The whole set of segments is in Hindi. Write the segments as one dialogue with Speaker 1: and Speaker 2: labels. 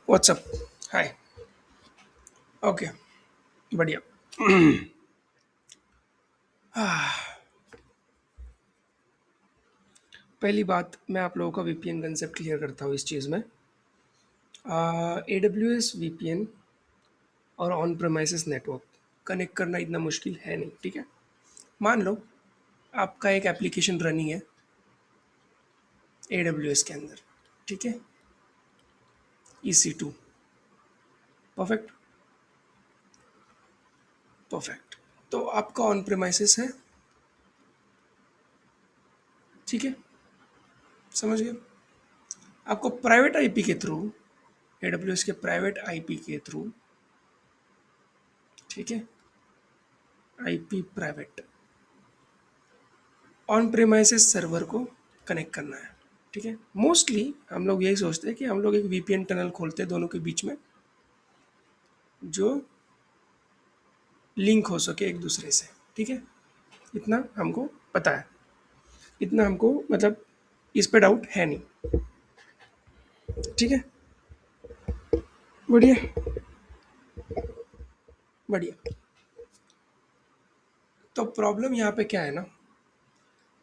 Speaker 1: व्हाट्सअप। हाय। ओके। बढ़िया। पहली बात मैं आप लोगों का वीपीएन कंसेप्ट क्लियर करता हूँ इस चीज़ में। ए डब्ल्यू एस वीपीएन और ऑन प्रेमाइसिस नेटवर्क कनेक्ट करना इतना मुश्किल है नहीं, ठीक है। मान लो आपका एक एप्लीकेशन रनिंग है ए डब्ल्यू एस के अंदर, ठीक है, ई सी टू। परफेक्ट। परफेक्ट। तो आपका ऑन प्रेमाइसिस है, ठीक है, समझ गए। आपको प्राइवेट आईपी के थ्रू, ए डब्ल्यू एस के प्राइवेट आईपी के थ्रू, ठीक है, IP private on premises server को कनेक्ट करना है, ठीक है। मोस्टली हम लोग यही सोचते हैं कि हम लोग एक वीपीएन टनल खोलते हैं दोनों के बीच में, जो लिंक हो सके एक दूसरे से, ठीक है। इतना हमको पता है, इतना हमको मतलब इस पे डाउट है नहीं, ठीक है। बढ़िया। बढ़िया। तो प्रॉब्लम यहाँ पे क्या है ना,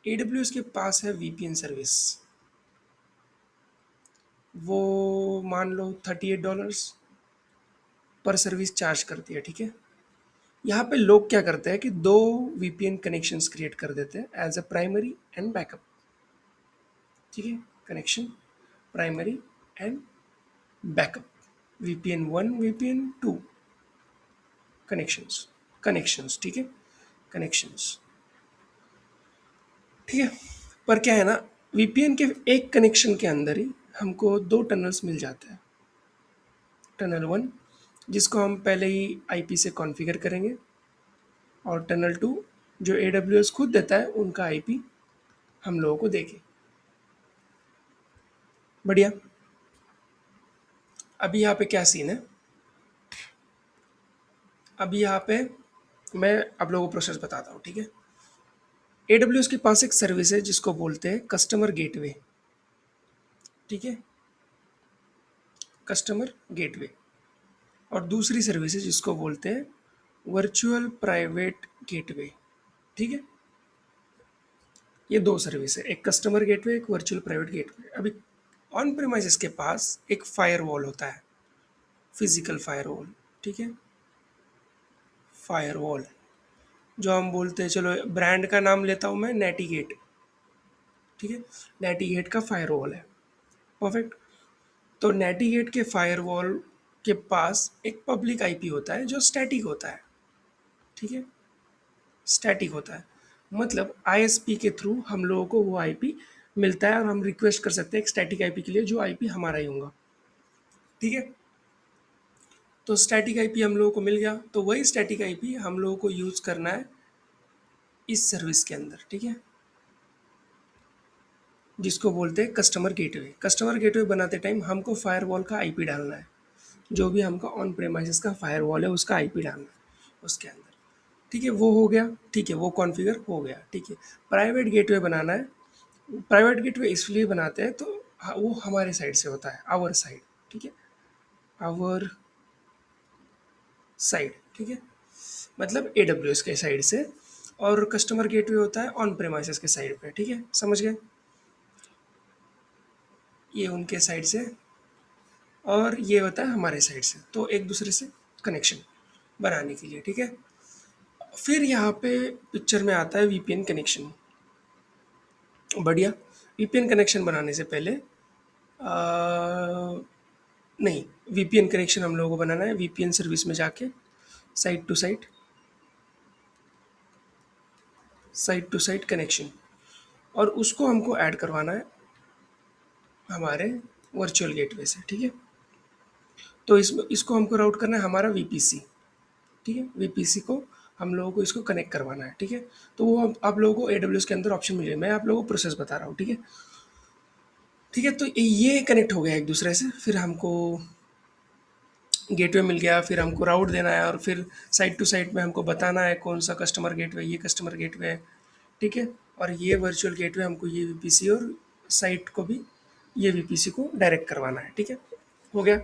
Speaker 1: ए डब्ल्यू एस के पास है वीपीएन सर्विस। वो मान लो $38 पर सर्विस चार्ज करती है, ठीक है। यहाँ पे लोग क्या करते हैं कि दो वीपीएन कनेक्शंस क्रिएट कर देते हैं as a primary and backup, ठीक है। Connection primary and backup, VPN one VPN two connections, connections, ठीक है, कनेक्शंस, ठीक है। पर क्या है ना, वीपीएन के एक कनेक्शन के अंदर ही हमको दो टनल्स मिल जाते हैं। टनल वन जिसको हम पहले ही आईपी से कॉन्फ़िगर करेंगे, और टनल टू जो ए डब्ल्यू एस खुद देता है उनका आईपी हम लोगों को देके। बढ़िया। अभी यहाँ पे क्या सीन है, अभी यहाँ पे मैं आप लोगों को प्रोसेस बताता हूँ, ठीक है। ए डब्ल्यू एस के पास एक सर्विस है जिसको बोलते हैं कस्टमर गेटवे, ठीक है, कस्टमर गेटवे। और दूसरी सर्विस है जिसको बोलते हैं वर्चुअल प्राइवेट गेटवे, ठीक है। ये दो सर्विस है, एक कस्टमर गेटवे, एक वर्चुअल प्राइवेट गेटवे। अभी ऑन प्रेमाइसिस के पास एक फायरवॉल होता है, फिजिकल फायरवॉल, ठीक है, फायरवॉल जो हम बोलते हैं, चलो ब्रांड का नाम लेता हूँ मैं, नेटीगेट, ठीक है। नेटीगेट का फायरवॉल है। परफेक्ट। तो नेटीगेट के फायरवॉल के पास एक पब्लिक आईपी होता है जो स्टैटिक होता है, ठीक है, स्टैटिक होता है। मतलब आईएसपी के थ्रू हम लोगों को वो आईपी मिलता है और हम रिक्वेस्ट कर सकते हैं एक स्टैटिक आईपी के लिए जो आईपी हमारा ही होगा, ठीक है। तो स्टैटिक आईपी हम लोगों को मिल गया, तो वही स्टैटिक आईपी हम लोगों को यूज़ करना है इस सर्विस के अंदर, ठीक है, जिसको बोलते हैं कस्टमर गेटवे। कस्टमर गेटवे बनाते टाइम हमको फायरवॉल का आईपी डालना है, जो भी हमका ऑन प्रेमाइसिस का फायरवॉल है उसका आईपी डालना है उसके अंदर, ठीक है। वो हो गया, ठीक है, वो कॉन्फ़िगर हो गया, ठीक है। प्राइवेट गेटवे बनाना है। प्राइवेट गेटवे इसलिए बनाते हैं तो वो हमारे साइड से होता है, आवर साइड, ठीक है, आवर साइड, ठीक है, मतलब ए डब्ल्यू एस के साइड से। और कस्टमर गेटवे होता है ऑन प्रेमाइसिस के साइड पे, ठीक है, समझ गए। ये उनके साइड से और ये होता है हमारे साइड से, तो एक दूसरे से कनेक्शन बनाने के लिए, ठीक है। फिर यहाँ पे पिक्चर में आता है वीपीएन कनेक्शन। बढ़िया। वीपीएन कनेक्शन बनाने से पहले नहीं, वीपीएन कनेक्शन हम लोगों को बनाना है वीपीएन सर्विस में जाके, site to site, site to site connection, और उसको हमको ऐड करवाना है हमारे वर्चुअल गेटवे से, ठीक है। तो इसमें इसको हमको राउट करना है हमारा वीपीसी, ठीक है, वीपीसी को हम लोगों को इसको कनेक्ट करवाना है, ठीक है। तो वो आप लोगों को एडब्ल्यूएस के अंदर ऑप्शन मिलेगा, मैं आप लोगों को प्रोसेस बता रहा हूँ, ठीक है। ठीक है, तो ये कनेक्ट हो गया एक दूसरे से। फिर हमको गेटवे मिल गया, फिर हमको राउट देना है, और फिर साइट टू साइट में हमको बताना है कौन सा कस्टमर गेटवे, ये कस्टमर गेटवे है, ठीक है। और ये वर्चुअल गेटवे हमको ये वीपीसी और साइट को भी ये वीपीसी को डायरेक्ट करवाना है, ठीक है। हो गया।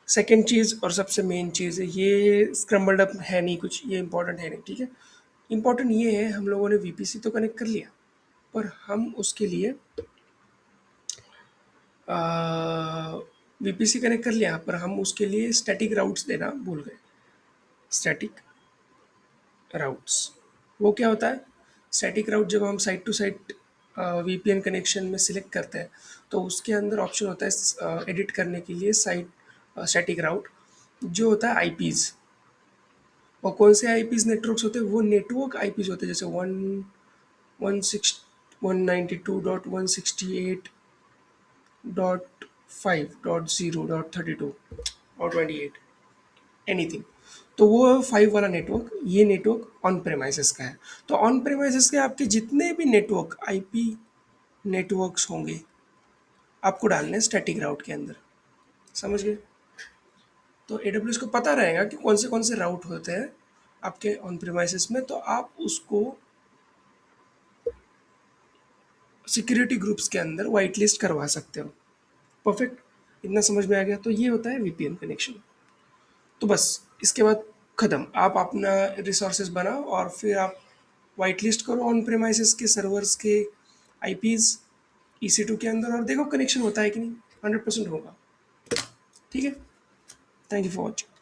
Speaker 1: सेकेंड चीज़ और सबसे मेन चीज़ है, ये स्क्रम्बल्ड अप है नहीं कुछ, ये इंपॉर्टेंट है नहीं, ठीक है। इंपॉर्टेंट ये है, हम लोगों ने वीपीसी तो कनेक्ट कर लिया, पर हम उसके लिए वीपीसी कनेक्ट कर लिया, पर हम उसके लिए स्टैटिक राउट्स देना भूल गए। स्टैटिक राउट्स, वो क्या होता है? स्टैटिक राउट जब हम site to site VPN connection में सिलेक्ट करते हैं, तो उसके अंदर ऑप्शन होता है एडिट करने के लिए साइट स्टैटिक राउट, जो होता है आईपीज़। और कौन से आईपीज़ नेटवर्क्स होते हैं? वो नेटवर्क आईपीज़ होते हैं, जैसे 192.168.5.0.32 और 28, एनीथिंग। तो वो 5 वाला नेटवर्क, ये नेटवर्क ऑन प्रेमाइसेस का है। तो ऑन प्रेमाइसेस के आपके जितने भी नेटवर्क आईपी नेटवर्क्स होंगे, आपको डालने हैं स्टैटिक राउट के अंदर। समझ गए? तो एडब्ल्यूएस को पता रहेगा कि कौन से राउट होते हैं आपके ऑन प्रेमाइसेस में, तो आप उसको सिक्योरिटी ग्रुप्स के अंदर वाइट लिस्ट करवा सकते हो। परफेक्ट, इतना समझ में आ गया? तो ये होता है वीपीएन कनेक्शन। तो बस इसके बाद ख़त्म, आप अपना रिसोर्सेज बनाओ और फिर आप वाइट लिस्ट करो ऑन प्रेमाइसेस के सर्वर्स के आईपीज़ EC2 के अंदर, और देखो कनेक्शन होता है कि नहीं। 100% होगा। ठीक है। Thank you for watching.